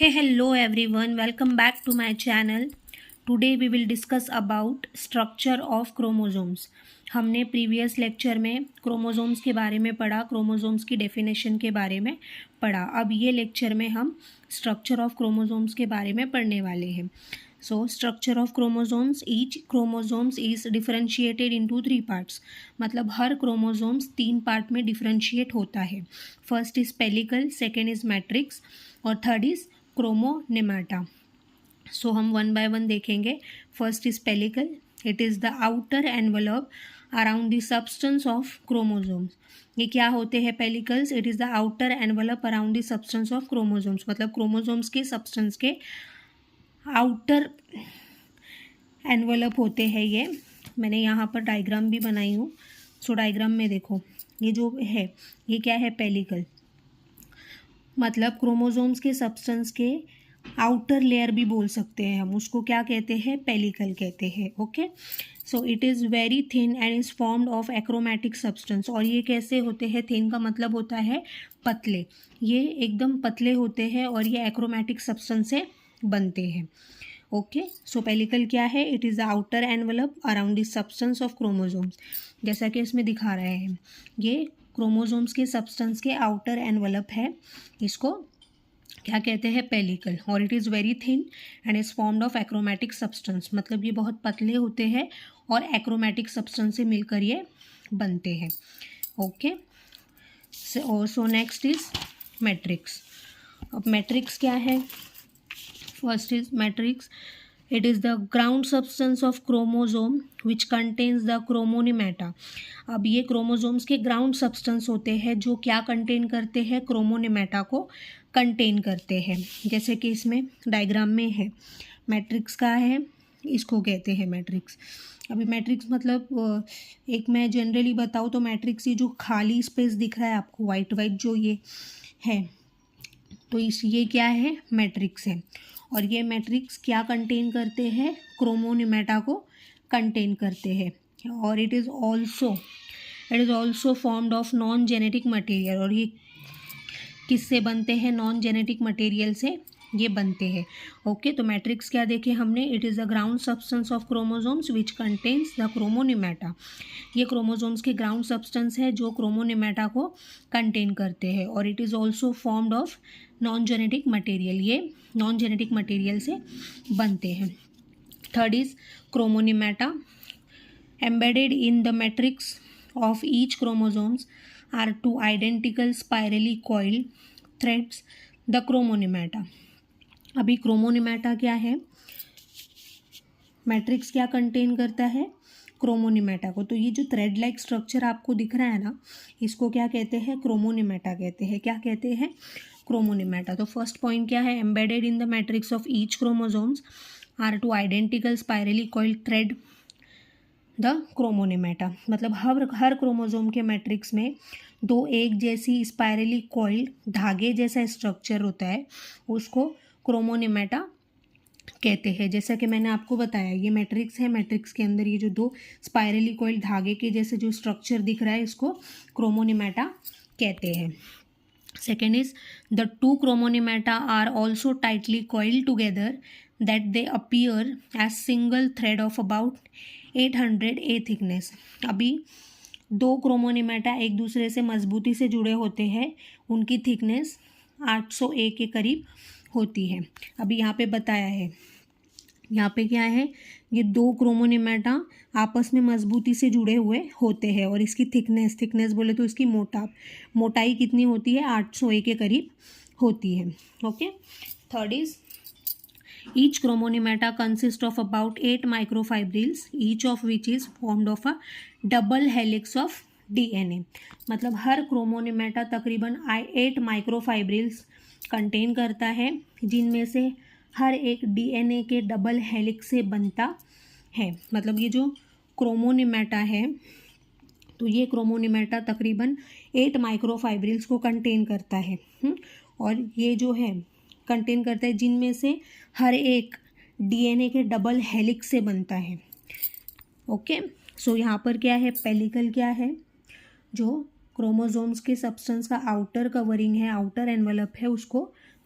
Hey, hello everyone. Welcome back to my channel. Today we will discuss about structure of chromosomes. हमने previous lecture में chromosomes के बारे में पढ़ा, chromosomes की डेफिनेशन के बारे में पढ़ा. अब ये लेक्चर में हम स्ट्रक्चर ऑफ क्रोमोसोम्स के बारे में पढ़ने वाले हैं. So structure of chromosomes, each chromosomes is differentiated into 3 parts. मतलब हर क्रोमोसोम्स 3 पार्ट में डिफ्रेंशिएट होता है. First is pellicle, second is matrix और थर्ड इज क्रोमोनेमाटा. सो हम वन बाय वन देखेंगे. First is pellicle. It is the outer envelope around the substance of chromosomes. ये क्या होते हैं pellicles? It is the outer envelope around the substance of chromosomes. मतलब chromosomes के substance के outer envelope होते हैं ये. मैंने यहाँ पर डायग्राम भी बनाई हूँ. सो डायग्राम में देखो, ये जो है ये क्या है? पेलिकल. मतलब क्रोमोसोम्स के सब्सटेंस के आउटर लेयर भी बोल सकते हैं हम, उसको क्या कहते हैं? पेलिकल कहते हैं. Okay. So it is very thin and is formed of achromatic substance. और ये कैसे होते हैं? थिन का मतलब होता है पतले. ये एकदम पतले होते हैं और ये एक्रोमेटिक सब्सटेंस से बनते हैं. ओके. सो पेलिकल क्या है? It is the outer envelope around the substance of chromosomes. जैसा कि इसमें दिखा रहे हैं, ये क्रोमोसोम्स के सब्सटेंस के आउटर एनवलप है. इसको क्या कहते हैं? पेलिकल. और it is very thin and is formed of achromatic substance. मतलब ये बहुत पतले होते हैं और एक्रोमेटिक सब्सटेंस से मिलकर ये बनते हैं. Okay. So next is matrix. अब मैट्रिक्स क्या है? First is matrix. It is the ground substance of chromosome which contains the chromonemata. अब ये क्रोमोसोम्स के ग्राउंड सब्सटेंस होते हैं जो क्या कंटेन करते हैं? क्रोमोनेमेटा को कंटेन करते हैं. जैसे कि इसमें डायग्राम में है, मैट्रिक्स का है, इसको कहते हैं मैट्रिक्स. अभी मैट्रिक्स मतलब एक मैं जनरली बताऊँ तो मैट्रिक्स ये जो खाली स्पेस दिख रहा है आपको, वाइट वाइट जो ये है, तो ये क्या है? मैट्रिक्स है. और ये मैट्रिक्स क्या कंटेन करते हैं? क्रोमोनेमेटा को कंटेन करते हैं. और it is also formed of non genetic material. और ये किससे बनते हैं? नॉन जेनेटिक मटेरियल से ये बनते हैं. ओके. तो मैट्रिक्स क्या देखे हमने? It is the ground substance of chromosomes which contains the chromonemata. ये क्रोमोसोम्स के ग्राउंड सब्सटेंस है जो क्रोमोनेमेटा को कंटेन करते हैं. और it is also formed of non genetic material. ये नॉन जेनेटिक मटेरियल से बनते हैं. Third is chromonemata. Embedded in the matrix of each chromosomes are two identical spirally coiled threads, the chromonemata. अभी क्रोमोनेमेटा क्या है? मैट्रिक्स क्या contain करता है? क्रोमोनेमेटा को. तो ये जो थ्रेड लाइक स्ट्रक्चर आपको दिख रहा है ना, इसको क्या कहते हैं? क्रोमोनेमेटा कहते हैं. क्या कहते हैं? क्रोमोनेमेटा. तो फर्स्ट पॉइंट क्या है? Embedded in the matrix of each chromosomes are two identical spirally coiled thread, the chromonemata. मतलब हर क्रोमोसोम के मैट्रिक्स में दो एक जैसी स्पाइरली कॉइल्ड धागे जैसा स्ट्रक्चर होता है, उसको क्रोमोनेमेटा कहते हैं. जैसा कि मैंने आपको बताया, ये मैट्रिक्स है, मैट्रिक्स के अंदर ये जो दो स्पाइरली कॉइल्ड धागे के जैसे जो स्ट्रक्चर दिख रहा है, इसको क्रोमोनेमेटा कहते हैं. Second is the two chromonemata are also tightly coiled together that they appear as single thread of about 800 A thickness. अभी दो क्रोमोनेमेटा एक दूसरे से मजबूती से जुड़े होते हैं. उनकी थिकनेस 800 A के करीब होती है. अभी यहाँ पे बताया है, यहाँ पे क्या है? ये दो क्रोमोनेमेटा आपस में मजबूती से जुड़े हुए होते हैं. और इसकी थिकनेस बोले तो इसकी मोटाई कितनी होती है? 800 A के करीब होती है. Okay. Third is each chromonemata consists of about 8 microfibrils, each of which is formed of a double helix of DNA. मतलब हर क्रोमोनेमेटा तकरीबन 8 माइक्रोफाइब्रिल्स कंटेन करता है, जिनमें से हर एक DNA के डबल हेलिक्स से बनता है. मतलब ये जो क्रोमोनेमेटा है, तो ये क्रोमोनेमेटा तकरीबन 8 माइक्रोफाइब्रिल्स को कंटेन करता है. और ये जो है कंटेन करता है, जिनमें से हर एक DNA के डबल हेलिक्स से बनता है. ओके. सो यहाँ पर क्या है? पेलिकल क्या है? जो क्रोमोसोम्स के सब्सटेंस का आउटर कवरिंग है, आउटर एनवलप है, उसको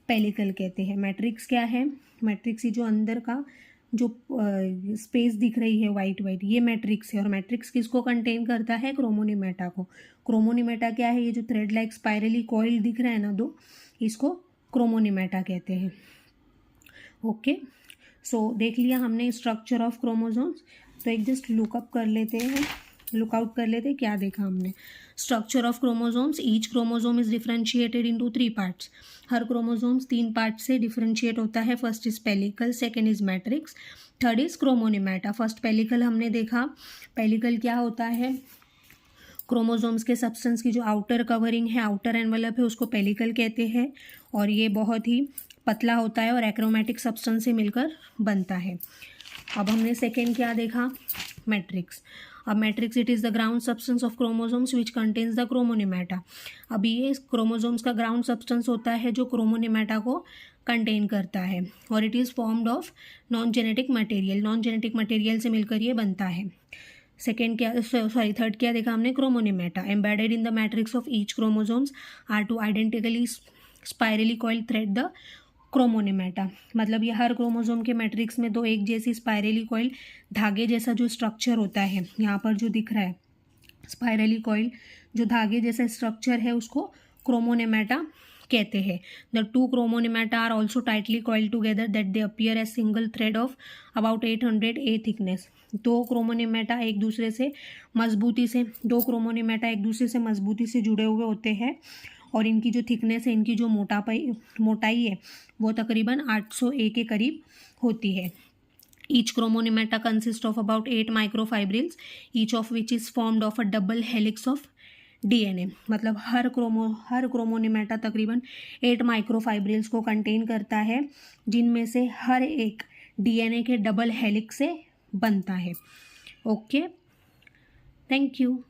पेलिकल कहते हैं। मैट्रिक्स क्या है? मैट्रिक्स ये जो अंदर का जो स्पेस दिख रही है वाइट वाइट, ये मैट्रिक्स है। और मैट्रिक्स किसको कंटेन करता है? क्रोमोनिमेटा को। क्रोमोनिमेटा क्या है? ये जो थ्रेड लाइक स्पाइरली कॉइल दिख रहा है ना दो, इसको क्रोमोनिमेटा कहते हैं। ओके, सो देख लिया हमने स्ट्रक्चर ऑफ क्रोमोसोम्स। तो एक जस्ट लुकअप कर लेते हैं, लुकआउट कर लेते हैं क्या देखा हमने। Structure of chromosomes, each chromosome is differentiated into 3 parts. हर क्रोमोसोम्स 3 पार्ट से डिफरेंशिएट होता है। First is pellicle, second is matrix, third is chromonemata. First pellicle हमने देखा। पेलिकल क्या होता है? क्रोमोसोम्स के सब्सटेंस की जो आउटर कवरिंग है, आउटर एनवलप है, उसको पेलिकल कहते हैं। और ये बहुत ही पतला होता है और एक्रोमेटिक सब्सटेंस से मिलकर बनता है। अब हमने सेकेंड क्या देखा? मैट्रिक्स। अब matrix it is the ground substance of chromosomes which contains the chromonemata. अब ये क्रोमोसोम्स का ग्राउंड सब्सटेंस होता है जो क्रोमोनिमेटा को कंटेन करता है। और it is formed of non genetic material, non genetic material से मिलकर ये बनता है। सेकेंड क्या, सॉरी थर्ड क्या देखा हमने? Chromonemata. Embedded in the matrix of each chromosomes are two identically spirally coiled thread the chromonemata. मतलब ये हर क्रोमोसोम के मैट्रिक्स में दो एक जैसी स्पाइरली कॉइल धागे जैसा जो स्ट्रक्चर होता है, यहाँ पर जो दिख रहा है स्पाइरली कॉइल जो धागे जैसा स्ट्रक्चर है, उसको क्रोमोनिमेटा कहते हैं। The two chromonemata are also tightly coiled together that they appear as single thread of about 800 A thickness. दो क्रोमोनिमेटा एक दूसरे से मजबूती से, दो क्रोमोनिमेटा एक दूसरे से मजबूती से जुड़े हुए होते हैं। और इनकी जो थिकनेस है, इनकी जो मोटाई है, वो तकरीबन 800 A के करीब होती है। Each chromonemata consist of about 8 microfibrils, each of which is formed of a double helix of DNA। मतलब हर क्रोमोनिमेटा तकरीबन 8 माइक्रोफाइब्रिल्स को कंटेन करता है, जिनमें से हर एक DNA के डबल हेलिक्स से बनता है। Okay, thank you.